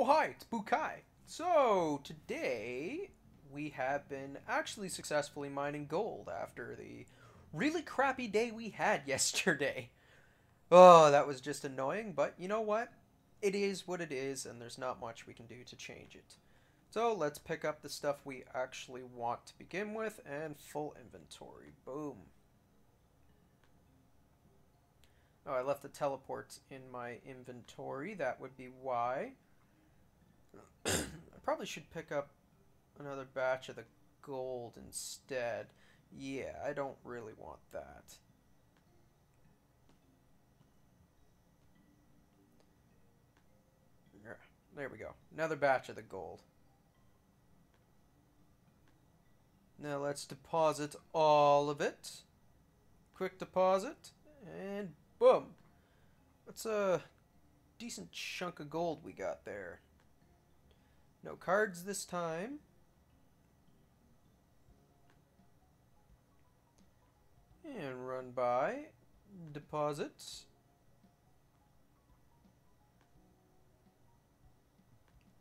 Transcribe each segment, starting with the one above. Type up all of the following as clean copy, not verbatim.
Oh, hi, it's Bukai. So, today we have been actually successfully mining gold after the really crappy day we had yesterday. Oh, that was just annoying, but you know what? It is what it is, and there's not much we can do to change it. So, let's pick up the stuff we actually want to begin with, and full inventory. Boom. Oh, I left the teleports in my inventory. That would be why. I probably should pick up another batch of the gold instead. Yeah, I don't really want that. There we go. Another batch of the gold. Now let's deposit all of it. Quick deposit. And boom. That's a decent chunk of gold we got there. No cards this time. And run by. Deposits.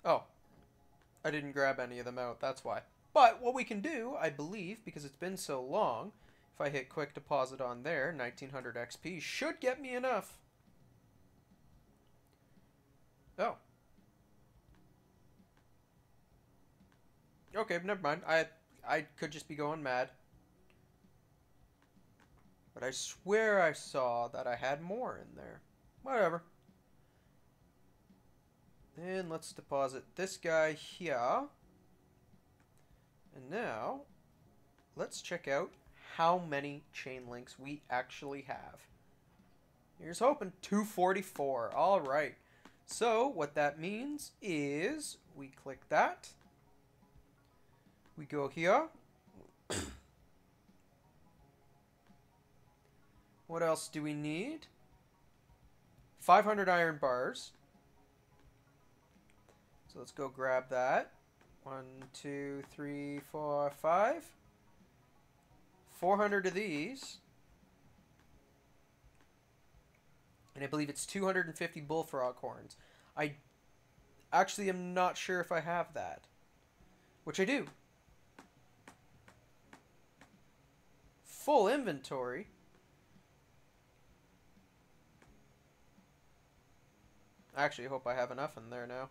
Oh, I didn't grab any of them out, that's why. But what we can do, I believe, because it's been so long, if I hit quick deposit on there, 1900 XP should get me enough. Oh. Okay, never mind. I could just be going mad. But I swear I saw that I had more in there. Whatever. And let's deposit this guy here. And now, let's check out how many chain links we actually have. Here's hoping. 244. Alright. So, what that means is we click that. We go here. What else do we need? 500 iron bars. So let's go grab that. 1, 2, 3, 4, 5. 400 of these. And I believe it's 250 bullfrog horns. I actually am not sure if I have that. Which I do. Full inventory. I actually hope I have enough in there now.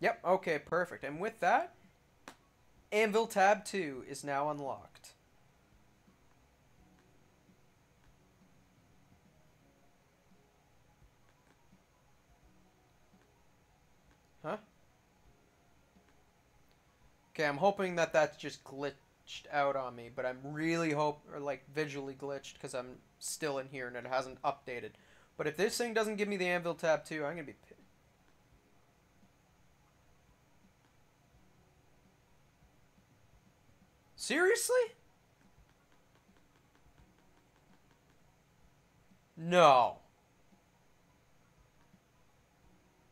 Yep, okay, perfect. And with that, Anvil Tab 2 is now unlocked. Huh? Okay, I'm hoping that that's just glitched out on me, but I'm really visually glitched because I'm still in here and it hasn't updated. But if this thing doesn't give me the Anvil Tab 2, I'm gonna be pissed. Seriously? No.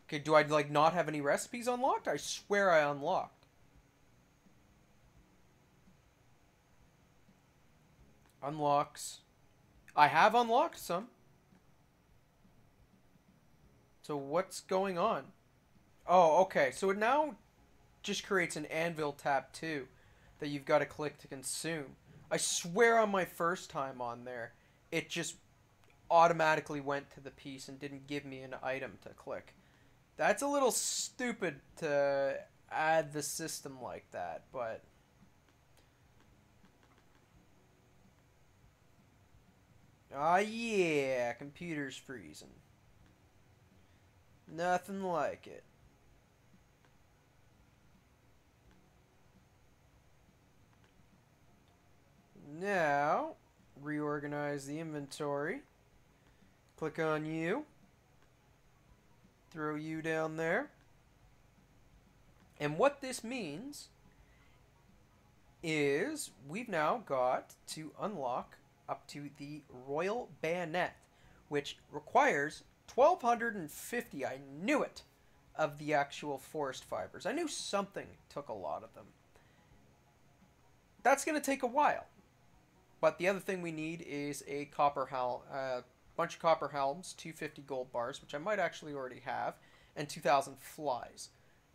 Okay, do I not have any recipes unlocked? I swear I unlocked. Unlocks. I have unlocked some. So what's going on? Oh, okay. So it now just creates an Anvil Tab 2 that you've got to click to consume. I swear on my first time on there, it just automatically went to the piece and didn't give me an item to click. That's a little stupid to add the system like that, but... Ah, yeah, computer's freezing. Nothing like it. Now, reorganize the inventory. Click on you. Throw you down there. And what this means is we've now got to unlock up to the Royal Bayonet, which requires 1,250, I knew it, of the actual forest fibers. I knew something took a lot of them. That's going to take a while. But the other thing we need is a copper bunch of copper helms, 250 gold bars, which I might actually already have, and 2,000 flies.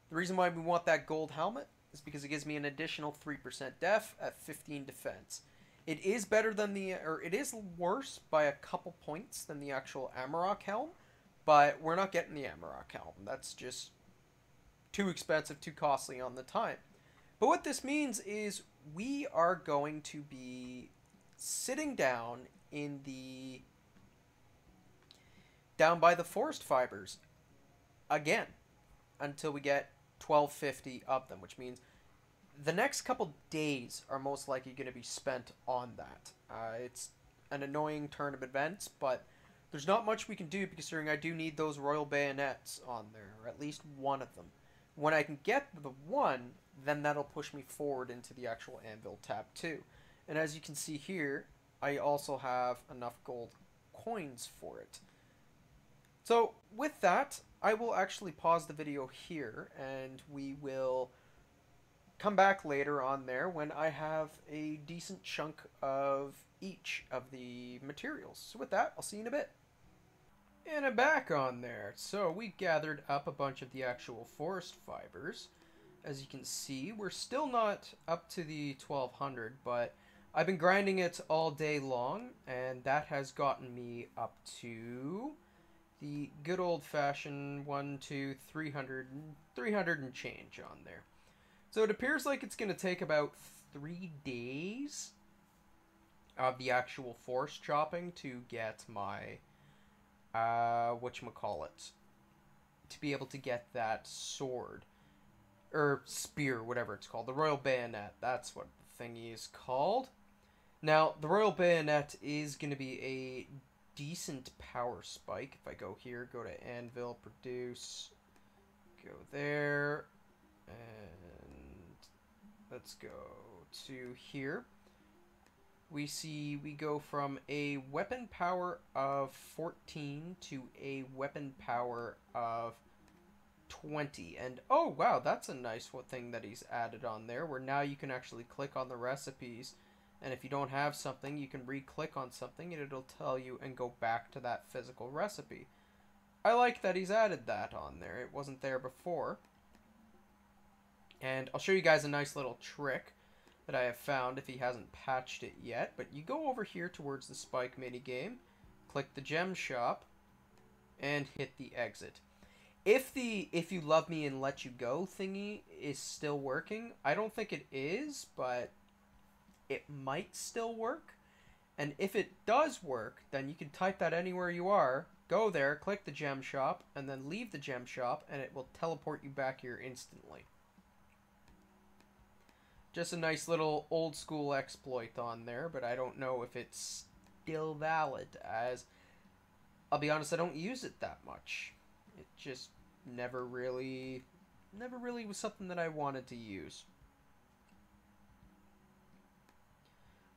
The reason why we want that gold helmet is because it gives me an additional 3% def at 15 defense. It is better than it is worse by a couple points than the actual Amarok helm, but we're not getting the Amarok helm. That's just too expensive, too costly on the time. But what this means is we are going to be sitting down down by the forest fibers again until we get 1250 of them, which means the next couple days are most likely going to be spent on that. It's an annoying turn of events, but there's not much we can do considering I do need those royal bayonets on there, or at least one of them. When I can get the one, then that'll push me forward into the actual anvil tab too. And as you can see here, I also have enough gold coins for it. So with that, I will actually pause the video here and we will come back later on there when I have a decent chunk of each of the materials. So with that, I'll see you in a bit. And I'm back on there. So we gathered up a bunch of the actual forest fibers. As you can see, we're still not up to the 1200, but I've been grinding it all day long, and that has gotten me up to the good old-fashioned 300 and change on there. So it appears like it's going to take about 3 days of the actual forest chopping to get my whatchamacallit, to be able to get that sword or spear, whatever it's called, the royal bayonet. That's what the thingy is called. Now the royal bayonet is going to be a decent power spike. If I go here, go to anvil, produce, go there, and let's go to here. We see we go from a weapon power of 14 to a weapon power of 20. And oh wow, that's a nice thing that he's added on there, where now you can actually click on the recipes, and if you don't have something, you can re-click on something and it'll tell you and go back to that physical recipe. I like that he's added that on there. It wasn't there before. And I'll show you guys a nice little trick that I have found if he hasn't patched it yet. But you go over here towards the spike minigame, click the gem shop, and hit the exit. If you love me and let you go thingy is still working, I don't think it is, but it might still work. And if it does work, then you can type that anywhere you are, go there, click the gem shop, and then leave the gem shop, and it will teleport you back here instantly. Just a nice little old school exploit on there, but I don't know if it's still valid, as I'll be honest, I don't use it that much. It just never really was something that I wanted to use.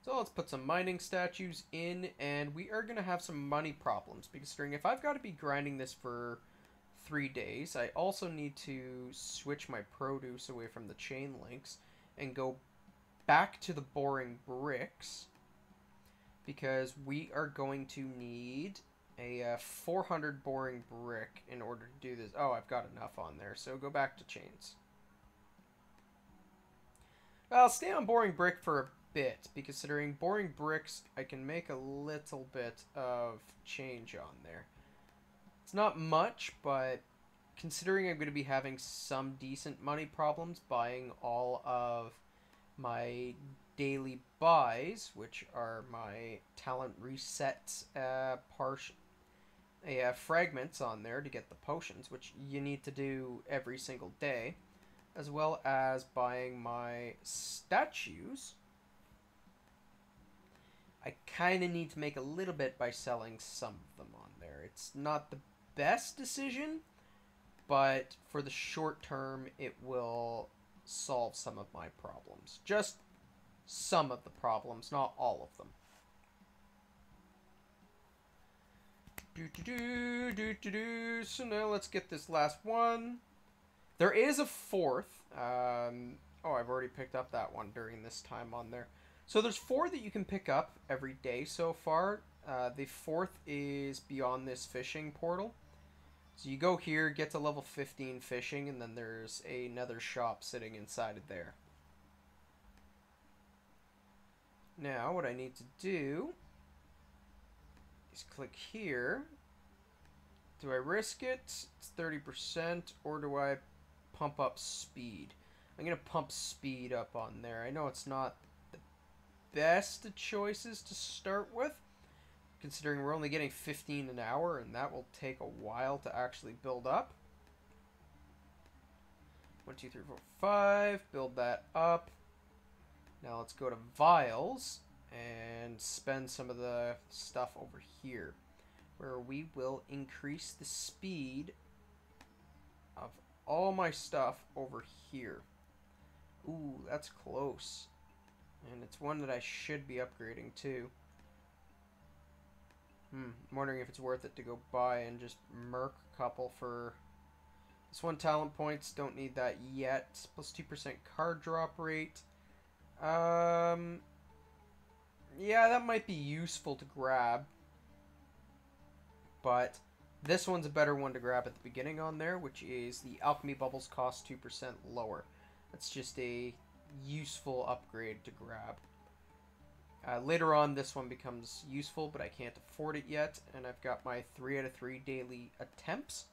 So let's put some mining statues in, and we are going to have some money problems, because if I've got to be grinding this for 3 days, I also need to switch my produce away from the chain links and go back to the boring bricks, because we are going to need a 400 boring brick in order to do this. Oh, I've got enough on there, so go back to chains. I'll stay on boring brick for a bit, because considering boring bricks, I can make a little bit of change on there. It's not much, but considering I'm going to be having some decent money problems buying all of my daily buys, which are my talent reset fragments on there to get the potions, which you need to do every single day, as well as buying my statues, I kind of need to make a little bit by selling some of them on there. It's not the best decision, but for the short term, it will solve some of my problems. Just some of the problems, not all of them. So now let's get this last one. There is a fourth. Oh, I've already picked up that one during this time on there. So there's 4 that you can pick up every day so far. The fourth is beyond this fishing portal. So you go here, get to level 15 fishing, and then there's another shop sitting inside of there. Now, what I need to do is click here. Do I risk it? It's 30%, or do I pump up speed? I'm going to pump speed up on there. I know it's not the best of choices to start with, considering we're only getting 15 an hour, and that will take a while to actually build up. 1, 2, 3, 4, 5. Build that up. Now let's go to vials and spend some of the stuff over here, where we will increase the speed of all my stuff over here. Ooh, that's close. And it's one that I should be upgrading too. I'm wondering if it's worth it to go buy and just merc a couple for this one. Talent points, don't need that yet. Plus 2% card drop rate. Yeah, that might be useful to grab. But this one's a better one to grab at the beginning on there, which is the alchemy bubbles cost 2% lower. That's just a useful upgrade to grab. Later on, this one becomes useful, but I can't afford it yet. And I've got my 3 out of 3 daily attempts.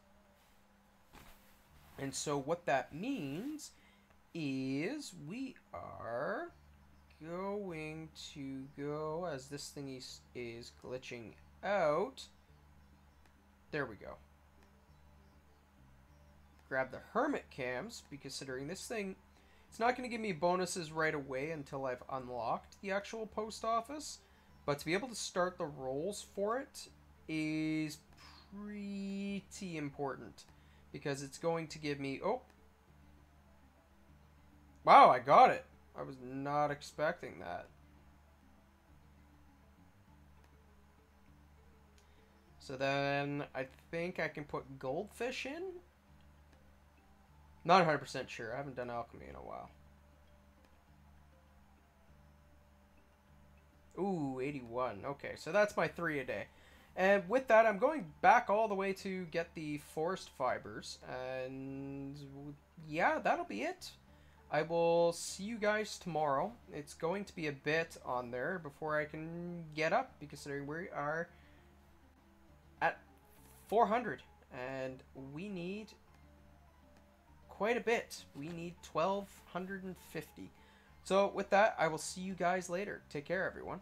And so what that means is we are going to go, as this thing is glitching out. There we go. Grab the hermit cams, because considering this thing, it's not going to give me bonuses right away until I've unlocked the actual post office. But to be able to start the rolls for it is pretty important, because it's going to give me... Oh! Wow, I got it! I was not expecting that. So then I think I can put goldfish in? Not 100% sure. I haven't done alchemy in a while. Ooh, 81. Okay, so that's my 3 a day. And with that, I'm going back all the way to get the forest fibers. And yeah, that'll be it. I will see you guys tomorrow. It's going to be a bit on there before I can get up, because considering we are at 400 and we need quite a bit. We need 1,250. So with that, I will see you guys later. Take care, everyone.